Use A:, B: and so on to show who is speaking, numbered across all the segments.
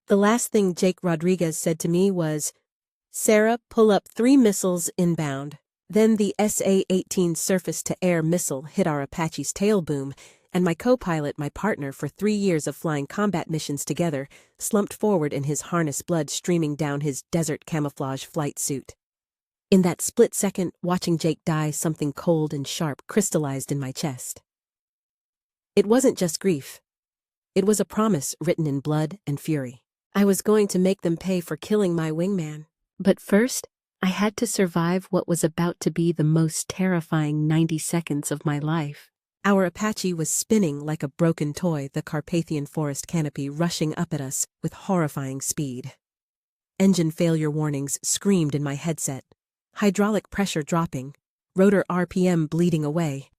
A: The last thing Jake Rodriguez said to me was, "Sarah, pull up 3 missiles inbound." Then the SA-18 surface-to-air missile hit our Apache's tail boom, and my co-pilot, my partner for 3 years of flying combat missions together, slumped forward in his harness, blood streaming down his desert camouflage flight suit. In that split second, watching Jake die, something cold and sharp crystallized in my chest. It wasn't just grief. It was a promise written in blood and fury. I was going to make them pay for killing my wingman. But first, I had to survive what was about to be the most terrifying 90 seconds of my life. Our Apache was spinning like a broken toy, the Carpathian forest canopy rushing up at us with horrifying speed. Engine failure warnings screamed in my headset, hydraulic pressure dropping, rotor RPM bleeding away.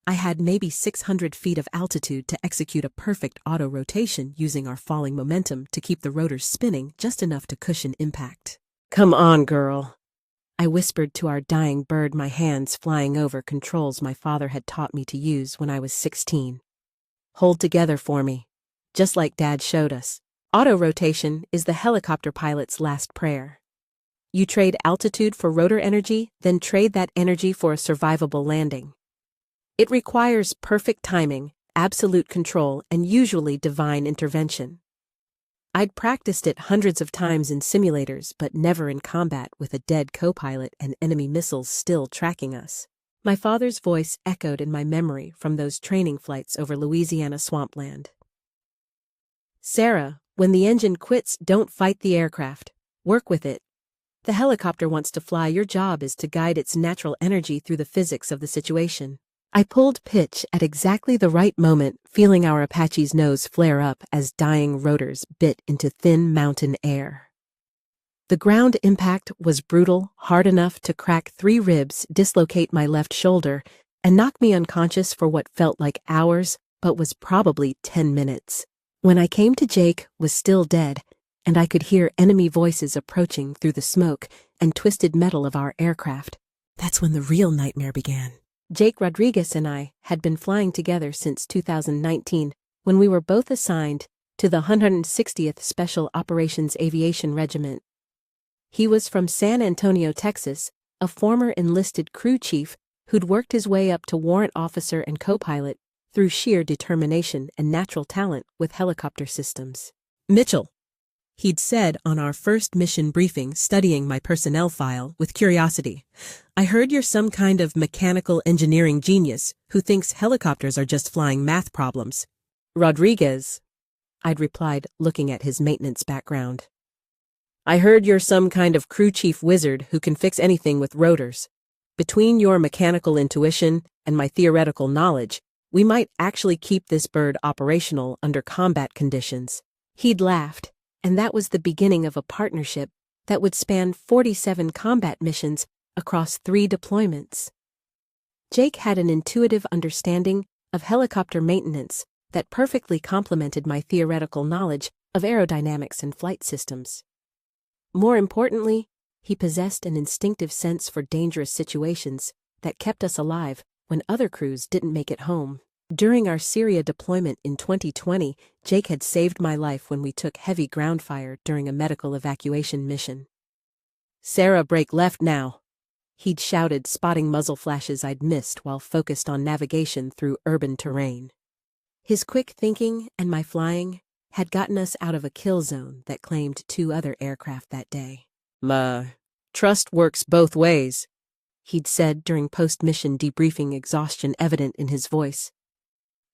A: I had maybe 600 feet of altitude to execute a perfect auto-rotation using our falling momentum to keep the rotors spinning just enough to cushion impact. "Come on, girl," I whispered to our dying bird, my hands flying over controls my father had taught me to use when I was 16. "Hold together for me, just like Dad showed us." Auto-rotation is the helicopter pilot's last prayer. You trade altitude for rotor energy, then trade that energy for a survivable landing. It requires perfect timing, absolute control, and usually divine intervention. I'd practiced it hundreds of times in simulators, but never in combat with a dead co-pilot and enemy missiles still tracking us. My father's voice echoed in my memory from those training flights over Louisiana swampland. "Sarah, when the engine quits, don't fight the aircraft. Work with it. The helicopter wants to fly. Your job is to guide its natural energy through the physics of the situation." I pulled pitch at exactly the right moment, feeling our Apache's nose flare up as dying rotors bit into thin mountain air. The ground impact was brutal, hard enough to crack 3 ribs, dislocate my left shoulder, and knock me unconscious for what felt like hours, but was probably 10 minutes. When I came to, Jake was still dead, and I could hear enemy voices approaching through the smoke and twisted metal of our aircraft. That's when the real nightmare began. Jake Rodriguez and I had been flying together since 2019, when we were both assigned to the 160th Special Operations Aviation Regiment. He was from San Antonio, Texas, a former enlisted crew chief who'd worked his way up to warrant officer and co-pilot through sheer determination and natural talent with helicopter systems. "Mitchell," he'd said on our first mission briefing, studying my personnel file with curiosity, "I heard you're some kind of mechanical engineering genius who thinks helicopters are just flying math problems." "Rodriguez," I'd replied, looking at his maintenance background. "I heard you're some kind of crew chief wizard who can fix anything with rotors. Between your mechanical intuition and my theoretical knowledge, we might actually keep this bird operational under combat conditions." He'd laughed, and that was the beginning of a partnership that would span 47 combat missions across 3 deployments. Jake had an intuitive understanding of helicopter maintenance that perfectly complemented my theoretical knowledge of aerodynamics and flight systems. More importantly, he possessed an instinctive sense for dangerous situations that kept us alive when other crews didn't make it home. During our Syria deployment in 2020, Jake had saved my life when we took heavy ground fire during a medical evacuation mission. "Sarah, brake left now," he'd shouted, spotting muzzle flashes I'd missed while focused on navigation through urban terrain. His quick thinking and my flying had gotten us out of a kill zone that claimed 2 other aircraft that day. "Trust works both ways," he'd said during post-mission debriefing, exhaustion evident in his voice.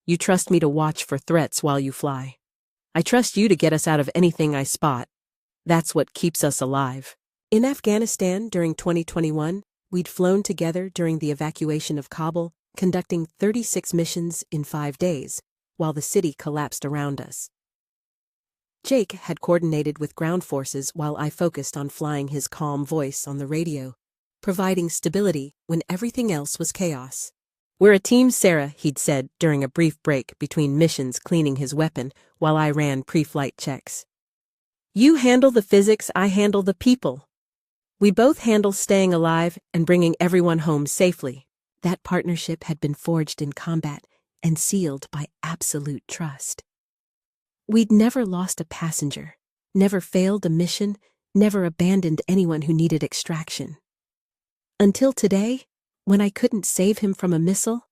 A: "You trust me to watch for threats while you fly. I trust you to get us out of anything I spot. That's what keeps us alive." In Afghanistan during 2021, we'd flown together during the evacuation of Kabul, conducting 36 missions in 5 days, while the city collapsed around us. Jake had coordinated with ground forces while I focused on flying his calm voice on the radio, providing stability when everything else was chaos. "We're a team, Sarah," he'd said during a brief break between missions, cleaning his weapon while I ran pre-flight checks. "You handle the physics, I handle the people. We both handle staying alive and bringing everyone home safely." That partnership had been forged in combat and sealed by absolute trust. We'd never lost a passenger, never failed a mission, never abandoned anyone who needed extraction. Until today, when I couldn't save him from a missile,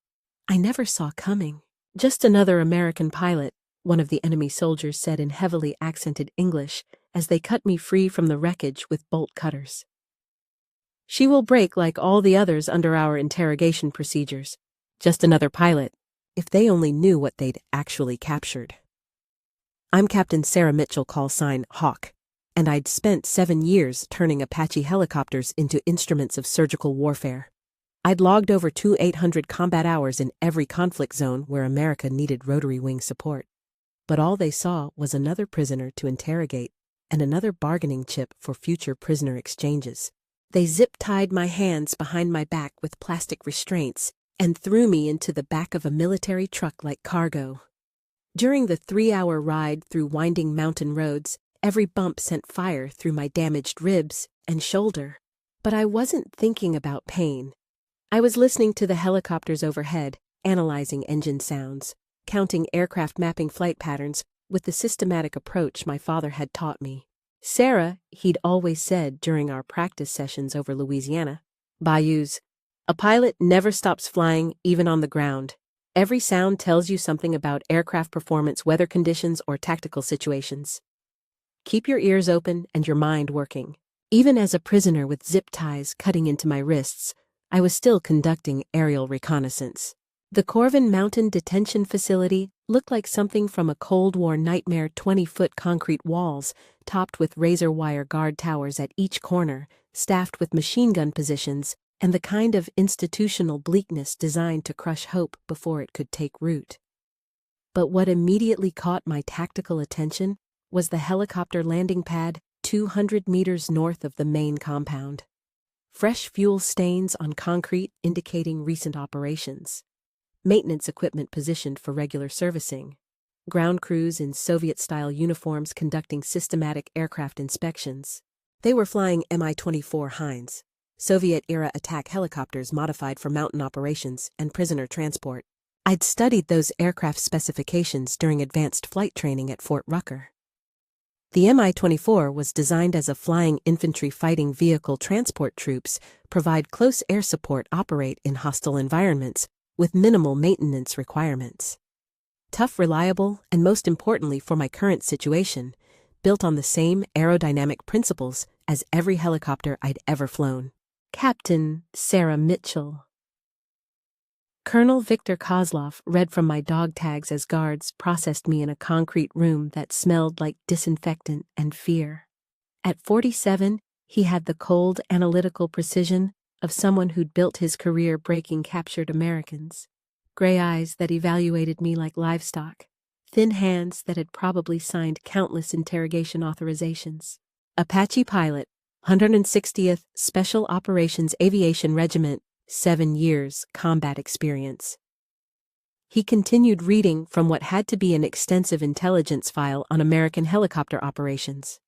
A: I never saw coming. "Just another American pilot," one of the enemy soldiers said in heavily accented English as they cut me free from the wreckage with bolt cutters. "She will break like all the others under our interrogation procedures. Just another pilot." If they only knew what they'd actually captured. I'm Captain Sarah Mitchell, call sign Hawk, and I'd spent 7 years turning Apache helicopters into instruments of surgical warfare. I'd logged over 2,800 combat hours in every conflict zone where America needed rotary wing support. But all they saw was another prisoner to interrogate and another bargaining chip for future prisoner exchanges. They zip-tied my hands behind my back with plastic restraints and threw me into the back of a military truck like cargo. During the 3-hour ride through winding mountain roads, every bump sent fire through my damaged ribs and shoulder. But I wasn't thinking about pain. I was listening to the helicopters overhead, analyzing engine sounds, counting aircraft mapping flight patterns with the systematic approach my father had taught me. "Sarah," he'd always said during our practice sessions over Louisiana, bayous, "a pilot never stops flying, even on the ground. Every sound tells you something about aircraft performance, weather conditions, or tactical situations. Keep your ears open and your mind working." Even as a prisoner with zip ties cutting into my wrists, I was still conducting aerial reconnaissance. The Corvin Mountain Detention Facility looked like something from a Cold War nightmare. 20-foot concrete walls, topped with razor wire guard towers at each corner, staffed with machine gun positions, and the kind of institutional bleakness designed to crush hope before it could take root. But what immediately caught my tactical attention was the helicopter landing pad 200 meters north of the main compound. Fresh fuel stains on concrete indicating recent operations. Maintenance equipment positioned for regular servicing. Ground crews in Soviet-style uniforms conducting systematic aircraft inspections. They were flying Mi-24 Hinds, Soviet-era attack helicopters modified for mountain operations and prisoner transport. I'd studied those aircraft specifications during advanced flight training at Fort Rucker. The Mi-24 was designed as a flying infantry fighting vehicle. Transport troops provide close air support, operate in hostile environments with minimal maintenance requirements. Tough, reliable, and most importantly for my current situation, built on the same aerodynamic principles as every helicopter I'd ever flown. Captain Sarah Mitchell. Colonel Victor Kozlov read from my dog tags as guards processed me in a concrete room that smelled like disinfectant and fear. At 47, he had the cold, analytical precision of someone who'd built his career breaking captured Americans. Gray eyes that evaluated me like livestock. Thin hands that had probably signed countless interrogation authorizations. Apache pilot, 160th Special Operations Aviation Regiment, 7 years combat experience. He continued reading from what had to be an extensive intelligence file on American helicopter operations.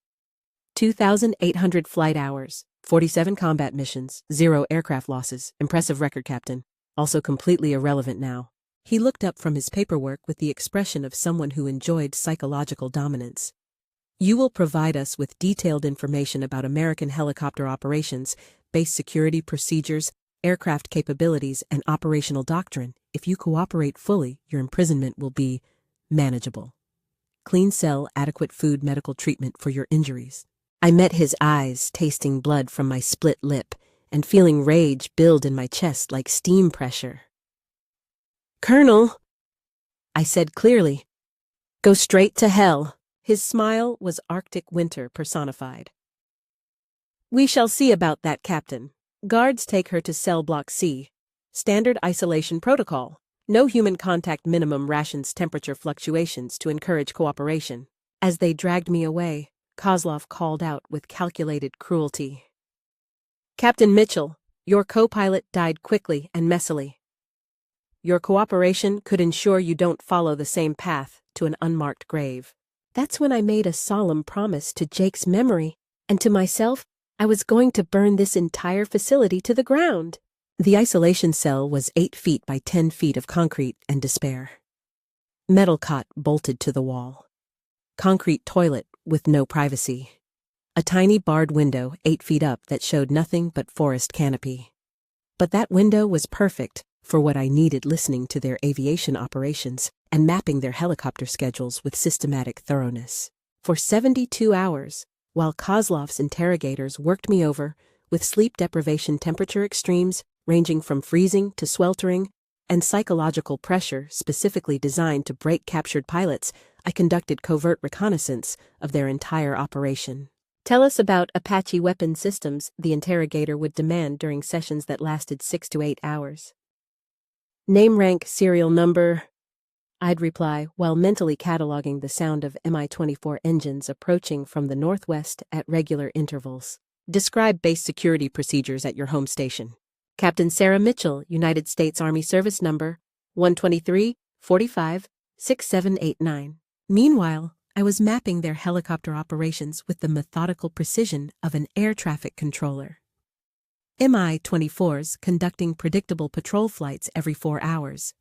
A: 2,800 flight hours, 47 combat missions, 0 aircraft losses. Impressive record, Captain. Also completely irrelevant now. He looked up from his paperwork with the expression of someone who enjoyed psychological dominance. "You will provide us with detailed information about American helicopter operations, base security procedures, aircraft capabilities, and operational doctrine. If you cooperate fully, your imprisonment will be manageable. Clean cell, adequate food, medical treatment for your injuries." I met his eyes, tasting blood from my split lip and feeling rage build in my chest like steam pressure. "Colonel," I said clearly, "go straight to hell." His smile was Arctic winter personified. "We shall see about that, Captain. Guards take her to cell block C. Standard isolation protocol. No human contact, minimum rations, temperature fluctuations to encourage cooperation." As they dragged me away, Kozlov called out with calculated cruelty. "Captain Mitchell, your co-pilot died quickly and messily. Your cooperation could ensure you don't follow the same path to an unmarked grave." That's when I made a solemn promise to Jake's memory, and to myself, I was going to burn this entire facility to the ground. The isolation cell was 8 feet by 10 feet of concrete and despair. Metal cot bolted to the wall. Concrete toilet with no privacy. A tiny barred window 8 feet up that showed nothing but forest canopy. But that window was perfect for what I needed, listening to their aviation operations and mapping their helicopter schedules with systematic thoroughness. For 72 hours, while Kozlov's interrogators worked me over, with sleep deprivation temperature extremes ranging from freezing to sweltering, and psychological pressure specifically designed to break captured pilots, I conducted covert reconnaissance of their entire operation. Tell us about Apache weapon systems, the interrogator would demand during sessions that lasted 6 to 8 hours. Name, rank, serial number, I'd reply while mentally cataloging the sound of Mi-24 engines approaching from the northwest at regular intervals. Describe base security procedures at your home station. Captain Sarah Mitchell, United States Army Service Number 123-45-6789. Meanwhile, I was mapping their helicopter operations with the methodical precision of an air traffic controller. Mi-24s conducting predictable patrol flights every 4 hours,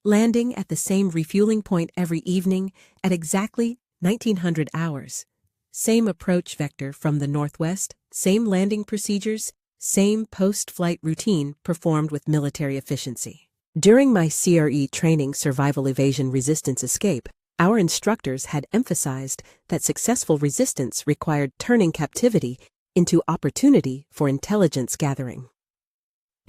A: landing at the same refueling point every evening at exactly 1900 hours. Same approach vector from the northwest, same landing procedures, same post-flight routine performed with military efficiency. During my CRE training survival evasion resistance escape, our instructors had emphasized that successful resistance required turning captivity into opportunity for intelligence gathering.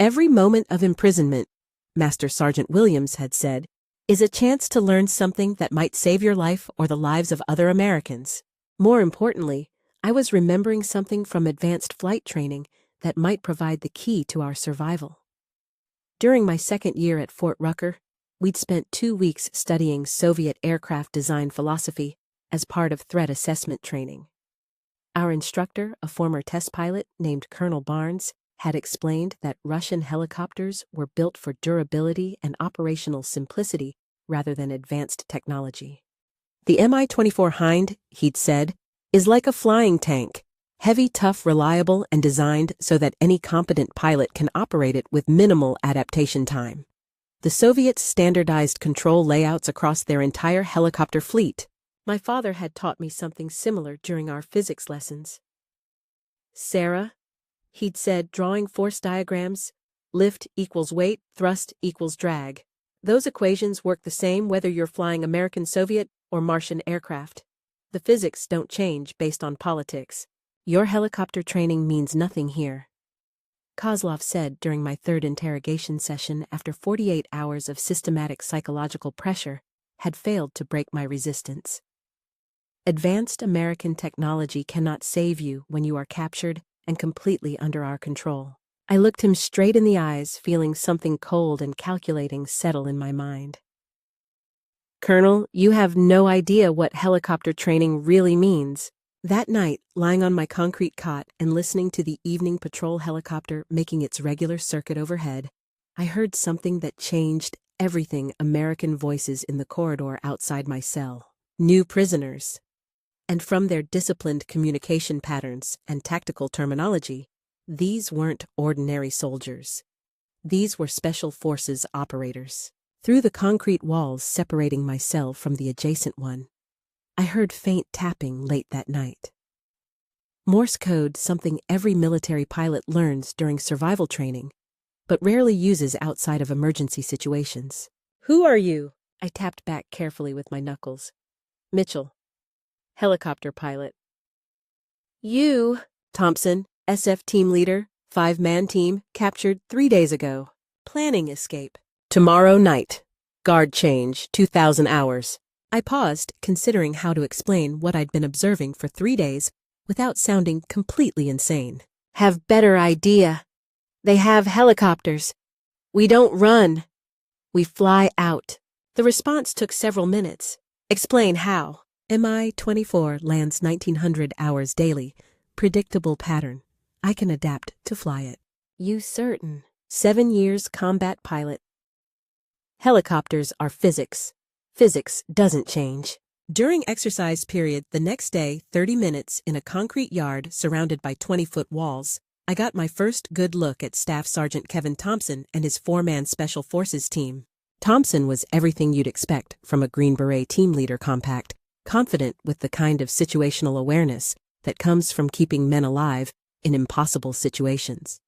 A: Every moment of imprisonment, Master Sergeant Williams had said, is a chance to learn something that might save your life or the lives of other Americans. More importantly, I was remembering something from advanced flight training that might provide the key to our survival. During my second year at Fort Rucker, we'd spent 2 weeks studying Soviet aircraft design philosophy as part of threat assessment training. Our instructor, a former test pilot named Colonel Barnes, had explained that Russian helicopters were built for durability and operational simplicity rather than advanced technology. The Mi-24 Hind, he'd said, is like a flying tank, heavy, tough, reliable, and designed so that any competent pilot can operate it with minimal adaptation time. The Soviets standardized control layouts across their entire helicopter fleet. My father had taught me something similar during our physics lessons. Sarah, he'd said, drawing force diagrams, lift equals weight, thrust equals drag. Those equations work the same whether you're flying American, Soviet, or Martian aircraft. The physics don't change based on politics. Your helicopter training means nothing here. Kozlov said during my third interrogation session after 48 hours of systematic psychological pressure had failed to break my resistance. Advanced American technology cannot save you when you are captured and completely under our control. I looked him straight in the eyes, feeling something cold and calculating settle in my mind. Colonel, you have no idea what helicopter training really means. That night, lying on my concrete cot and listening to the evening patrol helicopter making its regular circuit overhead, I heard something that changed everything. American voices in the corridor outside my cell. New prisoners. And from their disciplined communication patterns and tactical terminology, these weren't ordinary soldiers. These were special forces operators. Through the concrete walls separating my cell from the adjacent one, I heard faint tapping late that night. Morse code, something every military pilot learns during survival training, but rarely uses outside of emergency situations. Who are you? I tapped back carefully with my knuckles. Mitchell. Helicopter pilot. You, Thompson, SF team leader, 5-man team, captured 3 days ago. Planning escape. Tomorrow night. Guard change, 2,000 hours. I paused, considering how to explain what I'd been observing for 3 days without sounding completely insane. Have better idea. They have helicopters. We don't run. We fly out. The response took several minutes. Explain how. Mi-24 lands 1900 hours daily. Predictable pattern. I can adapt to fly it. You certain. 7 years combat pilot. Helicopters are physics. Physics doesn't change. During exercise period the next day, 30 minutes in a concrete yard surrounded by 20-foot walls, I got my first good look at Staff Sergeant Kevin Thompson and his 4-man Special Forces team. Thompson was everything you'd expect from a Green Beret team leader compact, confident with the kind of situational awareness that comes from keeping men alive in impossible situations.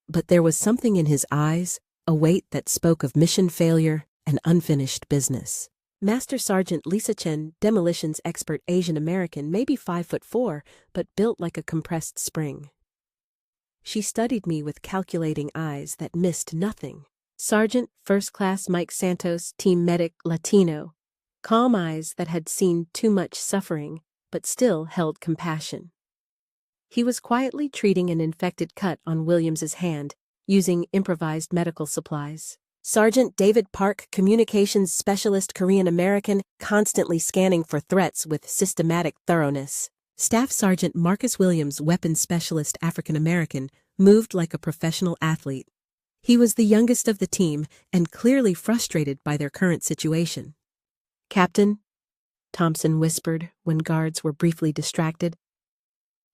A: But there was something in his eyes, a weight that spoke of mission failure and unfinished business. Master Sergeant Lisa Chen, demolitions expert Asian American, maybe 5'4", but built like a compressed spring. She studied me with calculating eyes that missed nothing. Sergeant First Class Mike Santos, team medic Latino. Calm eyes that had seen too much suffering, but still held compassion. He was quietly treating an infected cut on Williams's hand, using improvised medical supplies. Sergeant David Park, communications specialist Korean American, constantly scanning for threats with systematic thoroughness. Staff Sergeant Marcus Williams, weapons specialist African American, moved like a professional athlete. He was the youngest of the team and clearly frustrated by their current situation. "Captain," Thompson whispered when guards were briefly distracted,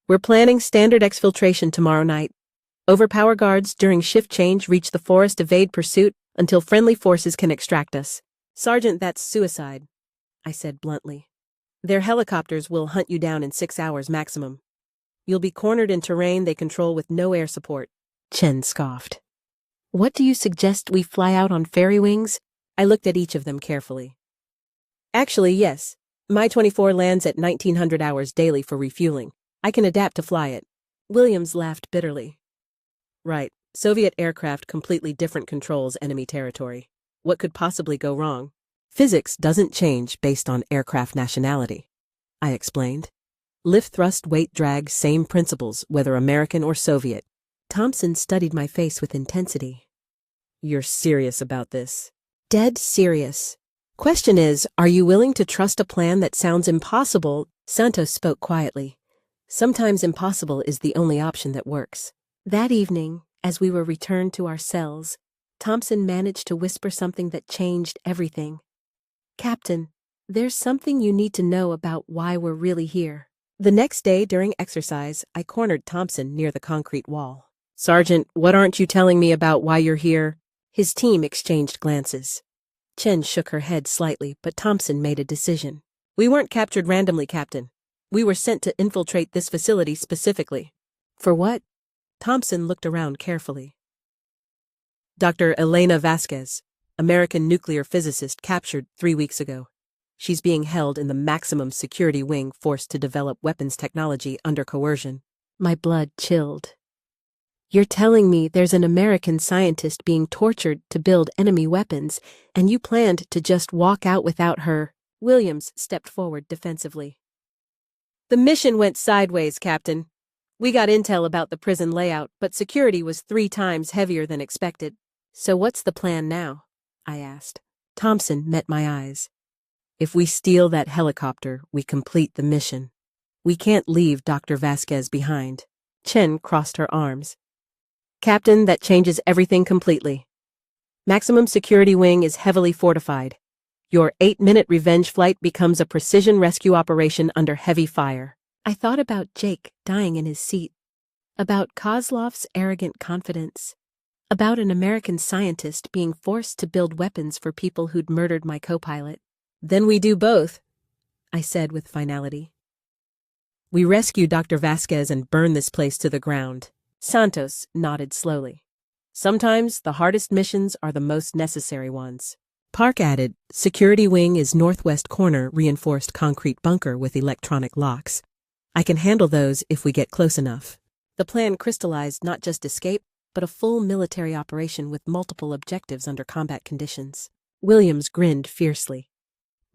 A: "we're planning standard exfiltration tomorrow night. Overpower guards during shift change, reach the forest, evade pursuit until friendly forces can extract us." "Sergeant, that's suicide," I said bluntly. "Their helicopters will hunt you down in 6 hours maximum. You'll be cornered in terrain they control with no air support." Chen scoffed. "What do you suggest we fly out on fairy wings?" I looked at each of them carefully. "Actually, yes. My 24 lands at 1900 hours daily for refueling. I can adapt to fly it." Williams laughed bitterly. "Right. Soviet aircraft, completely different controls, enemy territory. What could possibly go wrong?" "Physics doesn't change based on aircraft nationality," I explained. "Lift, thrust, weight, drag, same principles, whether American or Soviet." Thompson studied my face with intensity. "You're serious about this?" "Dead serious. Question is, are you willing to trust a plan that sounds impossible?" Santos spoke quietly. "Sometimes impossible is the only option that works." That evening, as we were returned to our cells, Thompson managed to whisper something that changed everything. "Captain, there's something you need to know about why we're really here." The next day during exercise, I cornered Thompson near the concrete wall. "Sergeant, what aren't you telling me about why you're here?" His team exchanged glances. Chen shook her head slightly, but Thompson made a decision. "We weren't captured randomly, Captain. We were sent to infiltrate this facility specifically." "For what?" Thompson looked around carefully. "Dr. Elena Vasquez, American nuclear physicist, captured 3 weeks ago. She's being held in the maximum security wing, forced to develop weapons technology under coercion." My blood chilled. "You're telling me there's an American scientist being tortured to build enemy weapons, and you planned to just walk out without her?" Williams stepped forward defensively. "The mission went sideways, Captain. We got intel about the prison layout, but security was 3 times heavier than expected." "So what's the plan now?" I asked. Thompson met my eyes. "If we steal that helicopter, we complete the mission. We can't leave Dr. Vasquez behind." Chen crossed her arms. "Captain, that changes everything completely. Maximum security wing is heavily fortified. Your 8-minute revenge flight becomes a precision rescue operation under heavy fire." I thought about Jake dying in his seat, about Kozlov's arrogant confidence, about an American scientist being forced to build weapons for people who'd murdered my co-pilot. "Then we do both," I said with finality. "We rescue Dr. Vasquez and burn this place to the ground." Santos nodded slowly. "Sometimes the hardest missions are the most necessary ones." Park added, "Security wing is northwest corner reinforced concrete bunker with electronic locks. I can handle those if we get close enough." The plan crystallized not just escape, but a full military operation with multiple objectives under combat conditions. Williams grinned fiercely.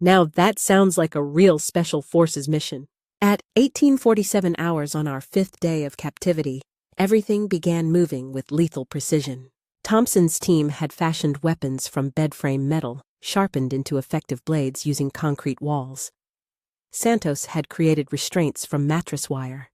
A: "Now that sounds like a real special forces mission." At 1847 hours on our 5th day of captivity, everything began moving with lethal precision. Thompson's team had fashioned weapons from bed-frame metal, sharpened into effective blades using concrete walls. Santos had created restraints from mattress wire.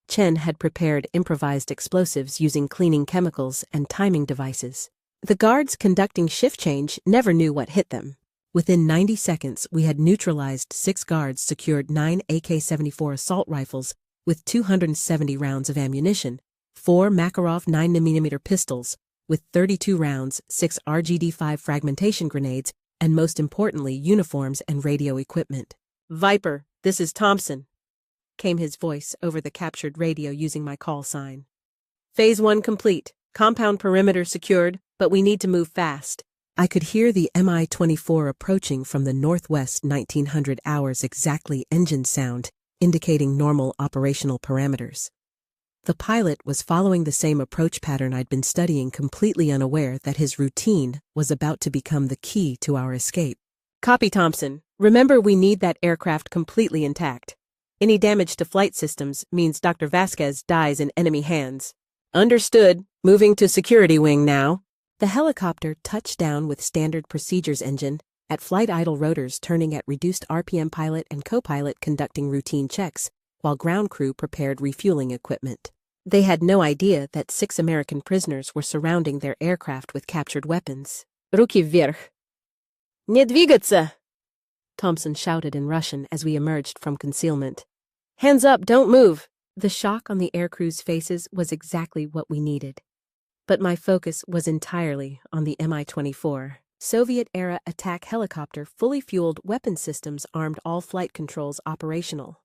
A: Chen had prepared improvised explosives using cleaning chemicals and timing devices. The guards conducting shift change never knew what hit them. Within 90 seconds, we had neutralized 6 guards, secured 9 AK-74 assault rifles with 270 rounds of ammunition, 4 Makarov 9mm pistols with 32 rounds, 6 RGD-5 fragmentation grenades, and most importantly, uniforms and radio equipment. Viper, this is Thompson, came his voice over the captured radio using my call sign. Phase 1 complete. Compound perimeter secured, but we need to move fast. I could hear the Mi-24 approaching from the northwest 1900 hours exactly engine sound, indicating normal operational parameters. The pilot was following the same approach pattern I'd been studying, completely unaware that his routine was about to become the key to our escape. Copy, Thompson. Remember, we need that aircraft completely intact. Any damage to flight systems means Dr. Vasquez dies in enemy hands. Understood. Moving to security wing now. The helicopter touched down with standard procedures engine, at flight idle rotors turning at reduced RPM, pilot and co-pilot conducting routine checks, while ground crew prepared refueling equipment. They had no idea that 6 American prisoners were surrounding their aircraft with captured weapons. Ruki vверх. Не двигаться! Thompson shouted in Russian as we emerged from concealment. Hands up, don't move! The shock on the aircrew's faces was exactly what we needed. But my focus was entirely on the Mi-24, Soviet-era attack helicopter, fully fueled weapon systems armed, all flight controls operational.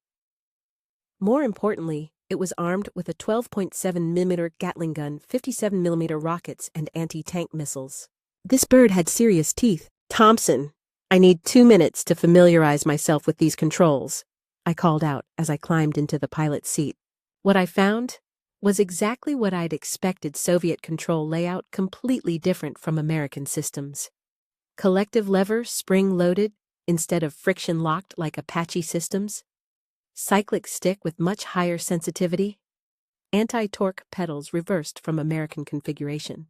A: More importantly, it was armed with a 12.7mm Gatling gun, 57mm rockets, and anti-tank missiles. This bird had serious teeth. Thompson, I need 2 minutes to familiarize myself with these controls, I called out as I climbed into the pilot's seat. What I found was exactly what I'd expected: Soviet control layout, completely different from American systems. Collective lever, spring-loaded, instead of friction-locked like Apache systems. Cyclic stick with much higher sensitivity. Anti-torque pedals reversed from American configuration.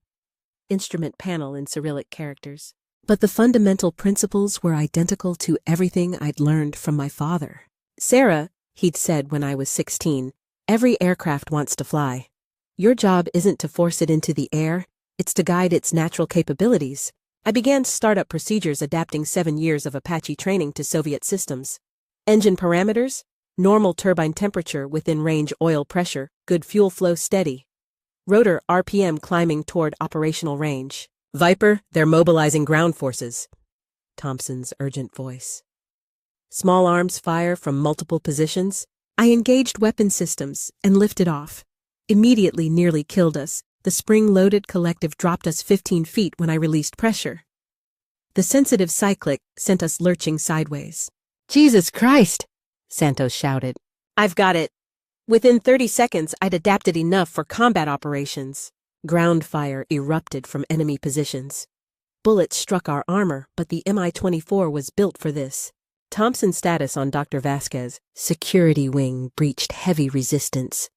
A: Instrument panel in Cyrillic characters. But the fundamental principles were identical to everything I'd learned from my father. Sarah, he'd said when I was 16, every aircraft wants to fly. Your job isn't to force it into the air, it's to guide its natural capabilities. I began startup procedures adapting 7 years of Apache training to Soviet systems. Engine parameters: normal turbine temperature within range, oil pressure, good fuel flow, steady. Rotor RPM climbing toward operational range. Viper, they're mobilizing ground forces. Thompson's urgent voice. Small arms fire from multiple positions. I engaged weapon systems and lifted off. Immediately nearly killed us. The spring-loaded collective dropped us 15 feet when I released pressure. The sensitive cyclic sent us lurching sideways. Jesus Christ! Santos shouted. I've got it. Within 30 seconds, I'd adapted enough for combat operations. Ground fire erupted from enemy positions. Bullets struck our armor, but the Mi-24 was built for this. Thompson's status on Dr. Vasquez. Security wing breached, heavy resistance.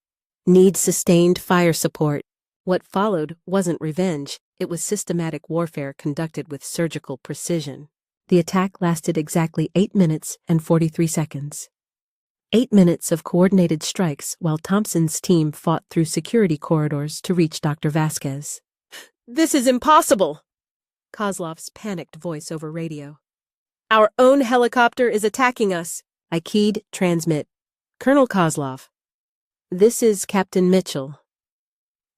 A: Needs sustained fire support. What followed wasn't revenge, it was systematic warfare conducted with surgical precision. The attack lasted exactly 8 minutes and 43 seconds. 8 minutes of coordinated strikes while Thompson's team fought through security corridors to reach Dr. Vasquez. This is impossible! Kozlov's panicked voice over radio. Our own helicopter is attacking us. I keyed transmit. Colonel Kozlov. This is Captain Mitchell.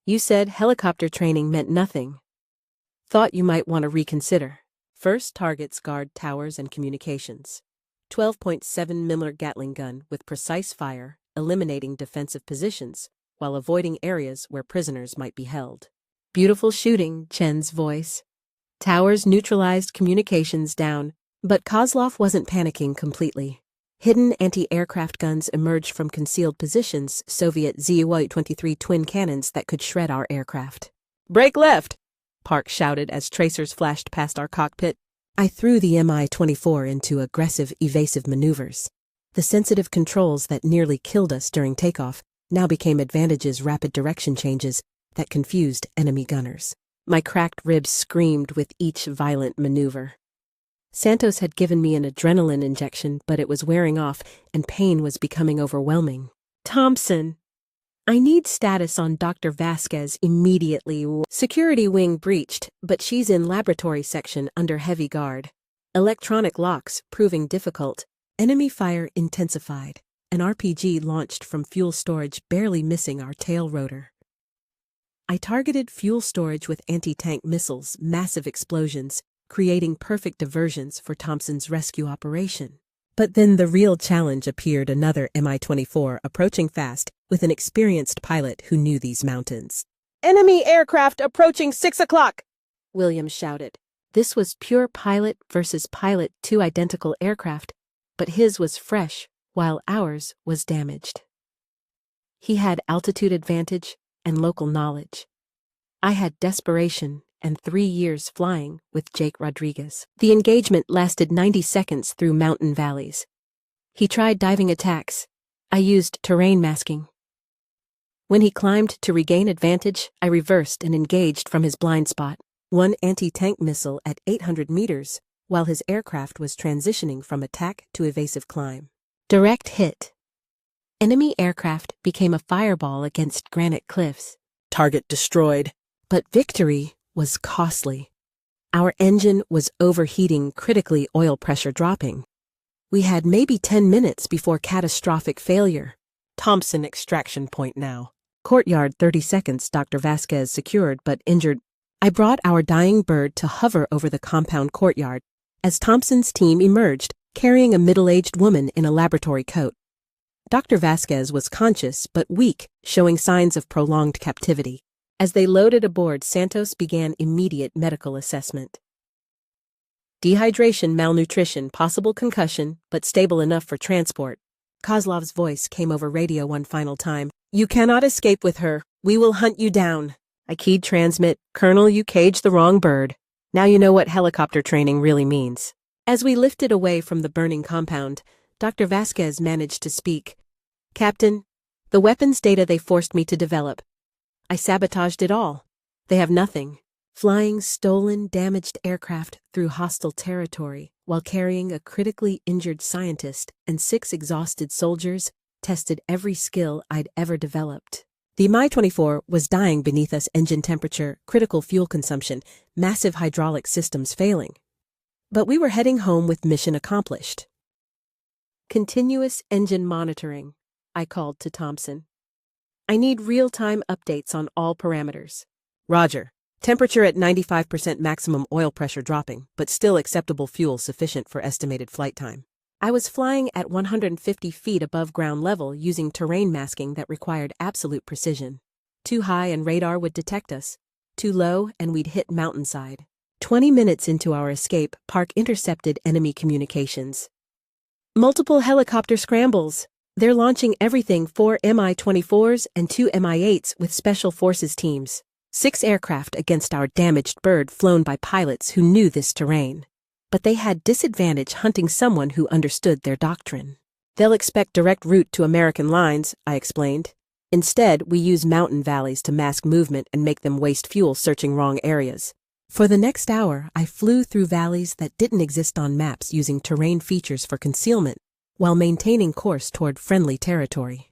A: You said helicopter training meant nothing. Thought you might want to reconsider. First targets guard towers and communications. 12.7mm Gatling gun with precise fire, eliminating defensive positions while avoiding areas where prisoners might be held. Beautiful shooting, Chen's voice. Towers neutralized, communications down, but Kozlov wasn't panicking completely. Hidden anti-aircraft guns emerged from concealed positions, Soviet Zu-23 twin cannons that could shred our aircraft. Break left! Park shouted as tracers flashed past our cockpit. I threw the Mi-24 into aggressive, evasive maneuvers. The sensitive controls that nearly killed us during takeoff now became advantages, rapid direction changes that confused enemy gunners. My cracked ribs screamed with each violent maneuver. Santos had given me an adrenaline injection, but it was wearing off, and pain was becoming overwhelming. Thompson! I need status on Dr. Vasquez immediately. Security wing breached, but she's in laboratory section under heavy guard. Electronic locks proving difficult. Enemy fire intensified. An RPG launched from fuel storage, barely missing our tail rotor. I targeted fuel storage with anti-tank missiles, massive explosions, creating perfect diversions for Thompson's rescue operation. But then the real challenge appeared, another Mi-24 approaching fast with an experienced pilot who knew these mountains.
B: Enemy aircraft approaching 6 o'clock,
A: Williams shouted. This was pure pilot versus pilot, two identical aircraft, but his was fresh while ours was damaged. He had altitude advantage and local knowledge. I had desperation and 3 years flying with Jake Rodriguez. The engagement lasted 90 seconds through mountain valleys. He tried diving attacks. I used terrain masking. When he climbed to regain advantage, I reversed and engaged from his blind spot. One anti-tank missile at 800 meters, while his aircraft was transitioning from attack to evasive climb. Direct hit. Enemy aircraft became a fireball against granite cliffs.
B: Target destroyed.
A: But victory was costly. Our engine was overheating, critically oil pressure dropping. We had maybe 10 minutes before catastrophic failure.
B: Thompson extraction point now.
A: Courtyard 30 seconds, Dr. Vasquez secured but injured. I brought our dying bird to hover over the compound courtyard as Thompson's team emerged, carrying a middle-aged woman in a laboratory coat. Dr. Vasquez was conscious but weak, showing signs of prolonged captivity. As they loaded aboard, Santos began immediate medical assessment. Dehydration, malnutrition, possible concussion, but stable enough for transport. Kozlov's voice came over radio one final time. You cannot escape with her. We will hunt you down. I keyed transmit. Colonel, you caged the wrong bird. Now you know what helicopter training really means. As we lifted away from the burning compound, Dr. Vasquez managed to speak. Captain, the weapons data they forced me to develop. I sabotaged it all. They have nothing. Flying stolen, damaged aircraft through hostile territory while carrying a critically injured scientist and 6 exhausted soldiers tested every skill I'd ever developed. The Mi-24 was dying beneath us, engine temperature, critical fuel consumption, massive hydraulic systems failing. But we were heading home with mission accomplished. Continuous engine monitoring, I called to Thompson. I need real-time updates on all parameters.
B: Roger. Temperature at 95%, maximum oil pressure dropping, but still acceptable fuel sufficient for estimated flight time.
A: I was flying at 150 feet above ground level using terrain masking that required absolute precision. Too high and radar would detect us. Too low and we'd hit mountainside. 20 minutes into our escape, Park intercepted enemy communications. Multiple helicopter scrambles. They're launching everything, 4 Mi-24s and 2 Mi-8s with special forces teams. 6 aircraft against our damaged bird flown by pilots who knew this terrain. But they had disadvantage hunting someone who understood their doctrine.
B: They'll expect direct route to American lines, I explained. Instead, we use mountain valleys to mask movement and make them waste fuel searching wrong areas.
A: For the next hour, I flew through valleys that didn't exist on maps using terrain features for concealment, while maintaining course toward friendly territory.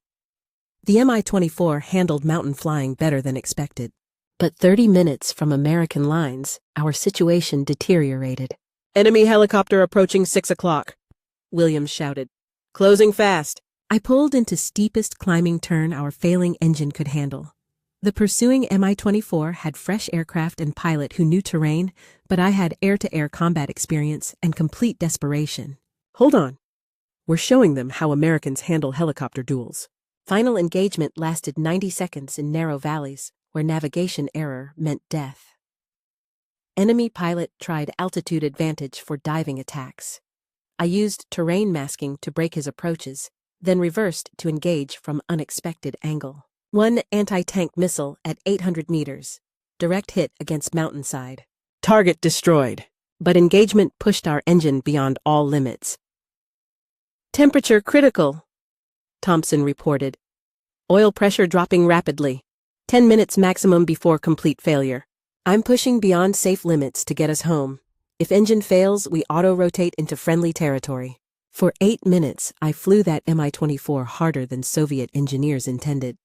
A: The Mi-24 handled mountain flying better than expected. But 30 minutes from American lines, our situation deteriorated.
B: Enemy helicopter approaching 6 o'clock, Williams shouted. Closing fast.
A: I pulled into steepest climbing turn our failing engine could handle. The pursuing Mi-24 had fresh aircraft and pilot who knew terrain, but I had air-to-air combat experience and complete desperation.
B: Hold on. We're showing them how Americans handle helicopter duels.
A: Final engagement lasted 90 seconds in narrow valleys, where navigation error meant death. Enemy pilot tried altitude advantage for diving attacks. I used terrain masking to break his approaches, then reversed to engage from unexpected angle. 1 anti-tank missile at 800 meters. Direct hit against mountainside.
B: Target destroyed.
A: But engagement pushed our engine beyond all limits. Temperature critical, Thompson reported. Oil pressure dropping rapidly. 10 minutes maximum before complete failure. I'm pushing beyond safe limits to get us home. If engine fails, we auto-rotate into friendly territory. For 8 minutes, I flew that Mi-24 harder than Soviet engineers intended.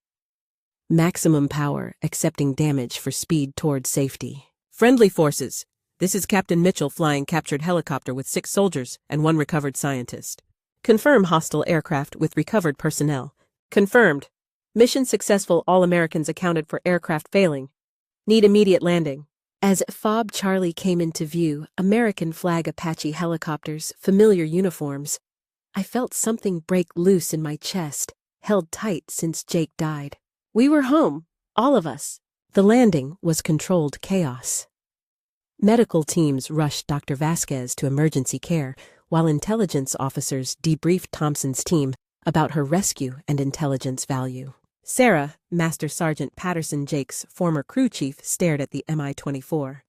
A: Maximum power, accepting damage for speed toward safety.
B: Friendly forces. This is Captain Mitchell flying captured helicopter with 6 soldiers and 1 recovered scientist. Confirm hostile aircraft with recovered personnel. Confirmed. Mission successful, all Americans accounted for aircraft failing. Need immediate landing.
A: As FOB Charlie came into view, American flag Apache helicopters, familiar uniforms. I felt something break loose in my chest, held tight since Jake died. We were home, all of us.
B: The landing was controlled chaos. Medical teams rushed Dr. Vasquez to emergency care, while intelligence officers debriefed Thompson's team about her rescue and intelligence value. Sarah, Master Sergeant Patterson Jake's former crew chief, stared at the Mi-24.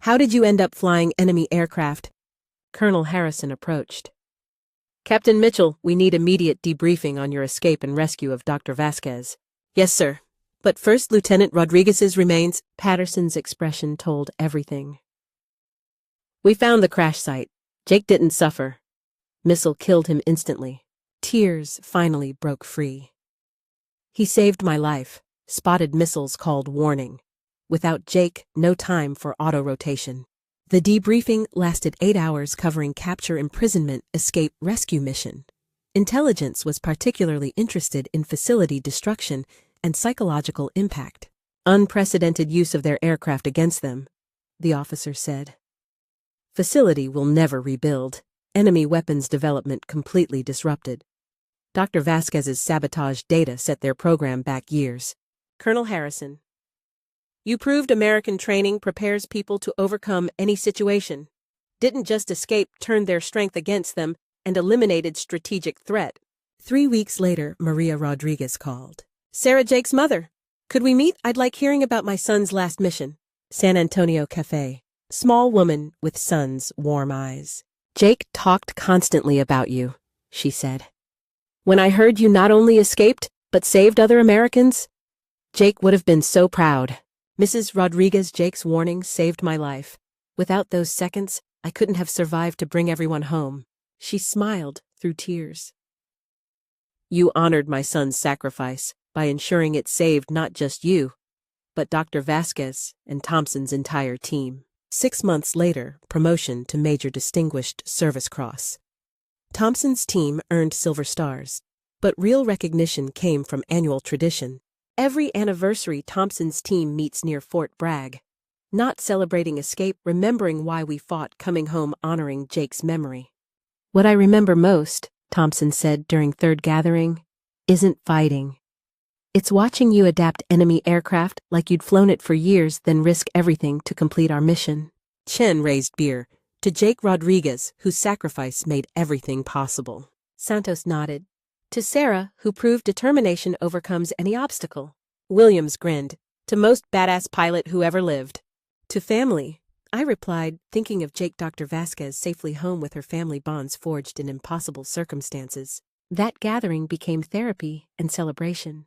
B: "How did you end up flying enemy aircraft?" Colonel Harrison approached. "Captain Mitchell, we need immediate debriefing on your escape and rescue of Dr. Vasquez." "Yes, sir. But first, Lieutenant Rodriguez's remains." Patterson's expression told everything. "We found the crash site. Jake didn't suffer. Missile killed him instantly." Tears finally broke free. "He saved my life." Spotted missiles called warning. Without Jake, no time for auto-rotation. The debriefing lasted 8 hours, covering capture, imprisonment, escape, rescue mission. Intelligence was particularly interested in facility destruction and psychological impact. "Unprecedented use of their aircraft against them," the officer said. "Facility will never rebuild. Enemy weapons development completely disrupted. Dr. Vasquez's sabotage data set their program back years." Colonel Harrison: "You proved American training prepares people to overcome any situation. Didn't just escape, turned their strength against them, and eliminated strategic threat." 3 weeks later, Maria Rodriguez called. "Sarah, Jake's mother. Could we meet? I'd like hearing about my son's last mission." San Antonio Cafe. Small woman with son's warm eyes. "Jake talked constantly about you," she said. "When I heard you not only escaped, but saved other Americans, Jake would have been so proud." Mrs. Rodriguez: "Jake's warning saved my life. Without those seconds, I couldn't have survived to bring everyone home." She smiled through tears. "You honored my son's sacrifice by ensuring it saved not just you, but Dr. Vasquez and Thompson's entire team." 6 months later, promotion to Major Distinguished Service Cross. Thompson's team earned Silver Stars, but real recognition came from annual tradition. Every anniversary, Thompson's team meets near Fort Bragg. Not celebrating escape, remembering why we fought, coming home, honoring Jake's memory. "What I remember most," Thompson said during third gathering, "isn't fighting. It's watching you adapt enemy aircraft like you'd flown it for years, then risk everything to complete our mission." Chen raised beer to Jake Rodriguez, whose sacrifice made everything possible. Santos nodded. "To Sarah, who proved determination overcomes any obstacle." Williams grinned. "To most badass pilot who ever lived." "To family," I replied, thinking of Jake. Dr. Vasquez safely home with her family, bonds forged in impossible circumstances. That gathering became therapy and celebration.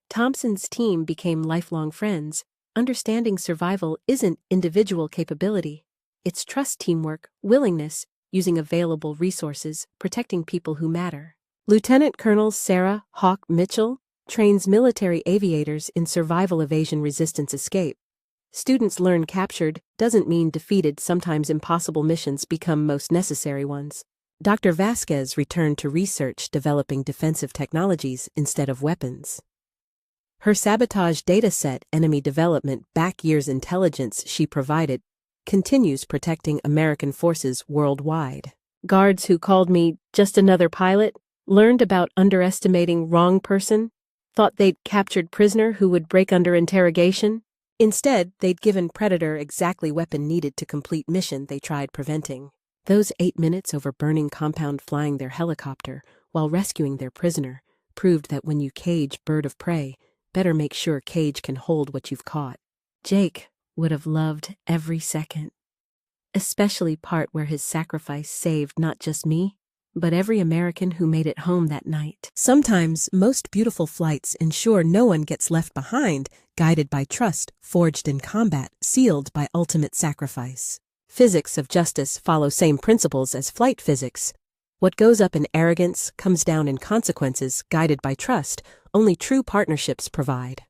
B: Thompson's team became lifelong friends. Understanding survival isn't individual capability. It's trust, teamwork, willingness, using available resources, protecting people who matter. Lieutenant Colonel Sarah Hawk Mitchell trains military aviators in survival, evasion, resistance, escape. Students learn captured doesn't mean defeated. Sometimes impossible missions become most necessary ones. Dr. Vasquez returned to research, developing defensive technologies instead of weapons. Her sabotage data set, enemy development, back years intelligence she provided, continues protecting American forces worldwide. Guards who called me just another pilot learned about underestimating wrong person, thought they'd captured prisoner who would break under interrogation. Instead, they'd given predator exactly weapon needed to complete mission they tried preventing. Those 8 minutes over burning compound flying their helicopter while rescuing their prisoner proved that when you cage bird of prey, better make sure cage can hold what you've caught. Jake would have loved every second, especially part where his sacrifice saved not just me, but every American who made it home that night. Sometimes, most beautiful flights ensure no one gets left behind, guided by trust, forged in combat, sealed by ultimate sacrifice. Physics of justice follow same principles as flight physics. What goes up in arrogance comes down in consequences, guided by trust. Only true partnerships provide.